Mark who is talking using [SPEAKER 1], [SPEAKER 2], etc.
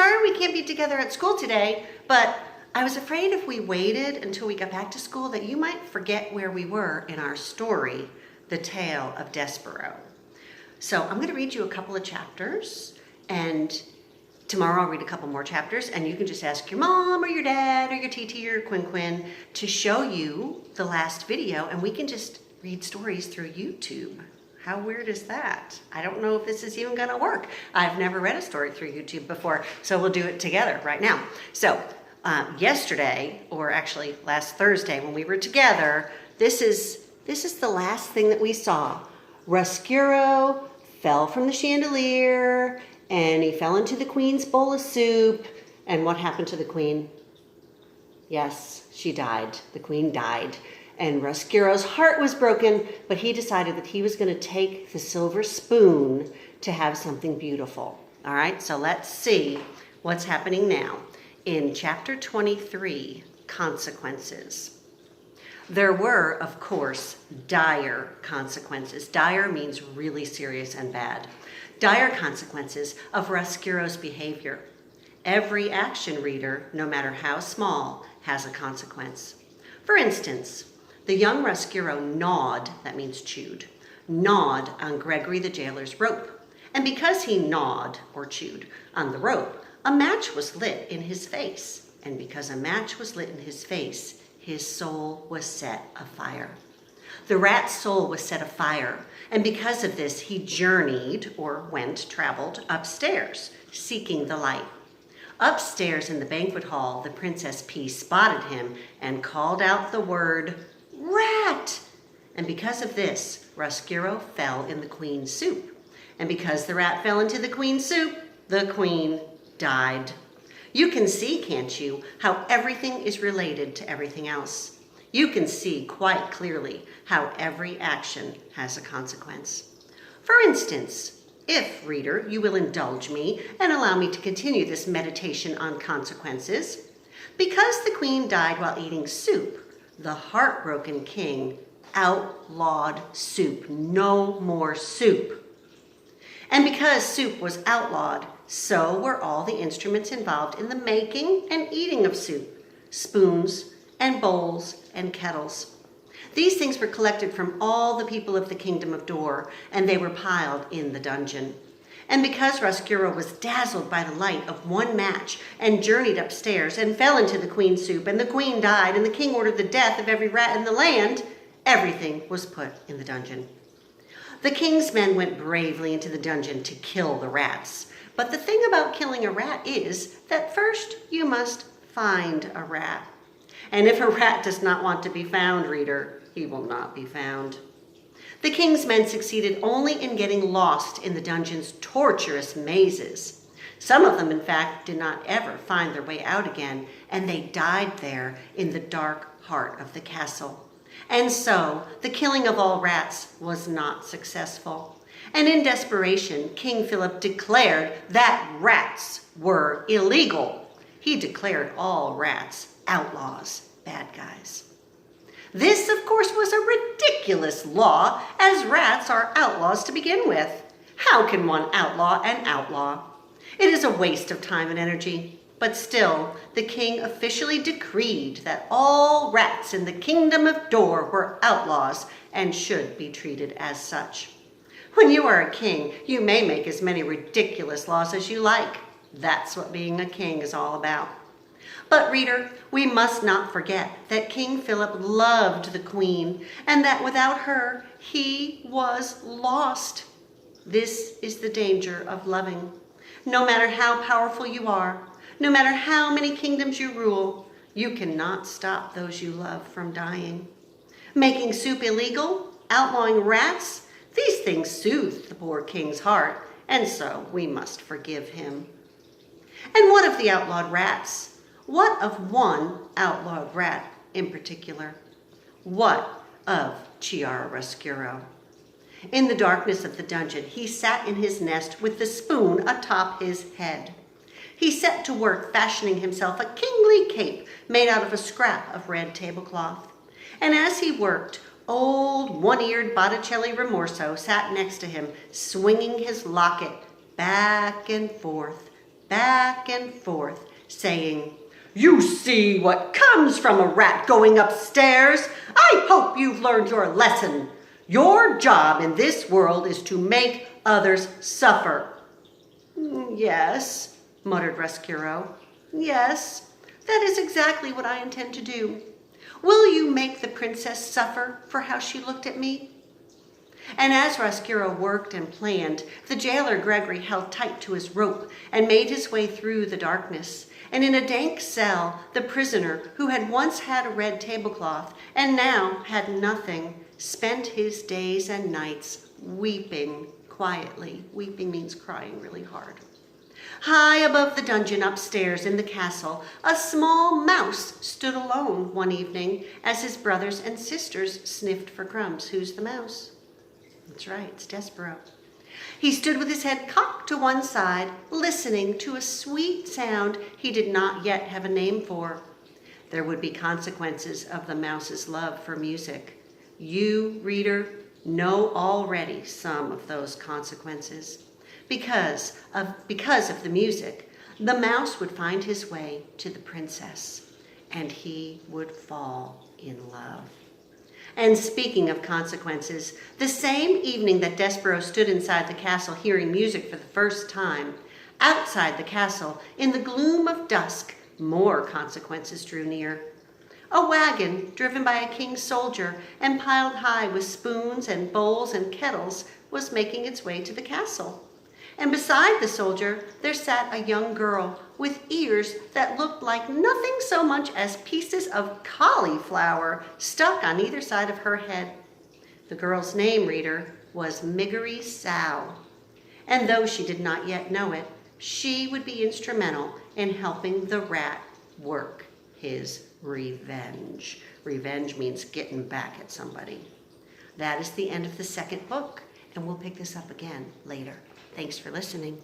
[SPEAKER 1] sorry we can't be together at school today, but I was afraid if we waited until we got back to school that you might forget where we were in our story, The Tale of Despero. So I'm going to read you a couple of chapters, and tomorrow I'll read a couple more chapters, and you can just ask your mom or your dad or your TT or your Quinn to show you the last video, and we can just read stories through YouTube. How weird is that? I don't know if this is even gonna work. I've never read a story through YouTube before, so we'll do it together right now. So yesterday, or actually last Thursday when we were together, this is the last thing that we saw. Roscuro fell from the chandelier, and he fell into the queen's bowl of soup. And what happened to the queen? Yes, she died. The queen died. And Roscuro's heart was broken, but he decided that he was going to take the silver spoon to have something beautiful. All right, so let's see what's happening now. In chapter 23, Consequences. There were, of course, dire consequences. Dire means really serious and bad. Dire consequences of Roscuro's behavior. Every action, reader, no matter how small, has a consequence. For instance, the young Roscuro gnawed, that means chewed, gnawed on Gregory the jailer's rope. And because he gnawed, or chewed, on the rope, a match was lit in his face. And because a match was lit in his face, his soul was set afire. The rat's soul was set afire, and because of this, he journeyed, or traveled, upstairs, seeking the light. Upstairs in the banquet hall, the Princess P spotted him and called out the word, "Rat!" And because of this, Roscuro fell in the queen's soup. And because the rat fell into the queen's soup, the queen died. You can see, can't you, how everything is related to everything else. You can see quite clearly how every action has a consequence. For instance, if, reader, you will indulge me and allow me to continue this meditation on consequences, because the queen died while eating soup, the heartbroken king outlawed soup. No more soup. And because soup was outlawed, so were all the instruments involved in the making and eating of soup, spoons and bowls and kettles. These things were collected from all the people of the kingdom of Dor, and they were piled in the dungeon. And because Roscuro was dazzled by the light of one match and journeyed upstairs and fell into the queen's soup, and the queen died, and the king ordered the death of every rat in the land, everything was put in the dungeon. The king's men went bravely into the dungeon to kill the rats. But the thing about killing a rat is that first you must find a rat. And if a rat does not want to be found, reader, he will not be found. The king's men succeeded only in getting lost in the dungeon's torturous mazes. Some of them, in fact, did not ever find their way out again, and they died there in the dark heart of the castle. And so, the killing of all rats was not successful. And in desperation, King Philip declared that rats were illegal. He declared all rats outlaws, bad guys. This, of course, was a ridiculous law, as rats are outlaws to begin with. How can one outlaw an outlaw? It is a waste of time and energy. But still, the king officially decreed that all rats in the kingdom of Dor were outlaws and should be treated as such. When you are a king, you may make as many ridiculous laws as you like. That's what being a king is all about. But reader, we must not forget that King Philip loved the queen, and that without her, he was lost. This is the danger of loving. No matter how powerful you are, no matter how many kingdoms you rule, you cannot stop those you love from dying. Making soup illegal, outlawing rats, these things soothed the poor king's heart, and so we must forgive him. And what of the outlawed rats? What of one outlawed rat in particular? What of Chiaroscuro? In the darkness of the dungeon, he sat in his nest with the spoon atop his head. He set to work fashioning himself a kingly cape made out of a scrap of red tablecloth. And as he worked, old one-eared Botticelli Rimorso sat next to him, swinging his locket back and forth, back and forth, saying, "You see what comes from a rat going upstairs. I hope you've learned your lesson. Your job in this world is to make others suffer." "Yes," muttered Rescuro. "Yes, that is exactly what I intend to do. Will you make the princess suffer for how she looked at me?" And as Rescuro worked and planned, the jailer Gregory held tight to his rope and made his way through the darkness. And in a dank cell, the prisoner, who had once had a red tablecloth and now had nothing, spent his days and nights weeping quietly. Weeping means crying really hard. High above the dungeon upstairs in the castle, a small mouse stood alone one evening as his brothers and sisters sniffed for crumbs. Who's the mouse? That's right, it's Despero. He stood with his head cocked to one side, listening to a sweet sound he did not yet have a name for. There would be consequences of the mouse's love for music. You, reader, know already some of those consequences. Because of the music, the mouse would find his way to the princess, and he would fall in love. And speaking of consequences, the same evening that Despero stood inside the castle hearing music for the first time, outside the castle, in the gloom of dusk, more consequences drew near. A wagon, driven by a king's soldier and piled high with spoons and bowls and kettles, was making its way to the castle. And beside the soldier, there sat a young girl with ears that looked like nothing so much as pieces of cauliflower stuck on either side of her head. The girl's name, reader, was Miggery Sow. And though she did not yet know it, she would be instrumental in helping the rat work his revenge. Revenge means getting back at somebody. That is the end of the second book, and we'll pick this up again later. Thanks for listening.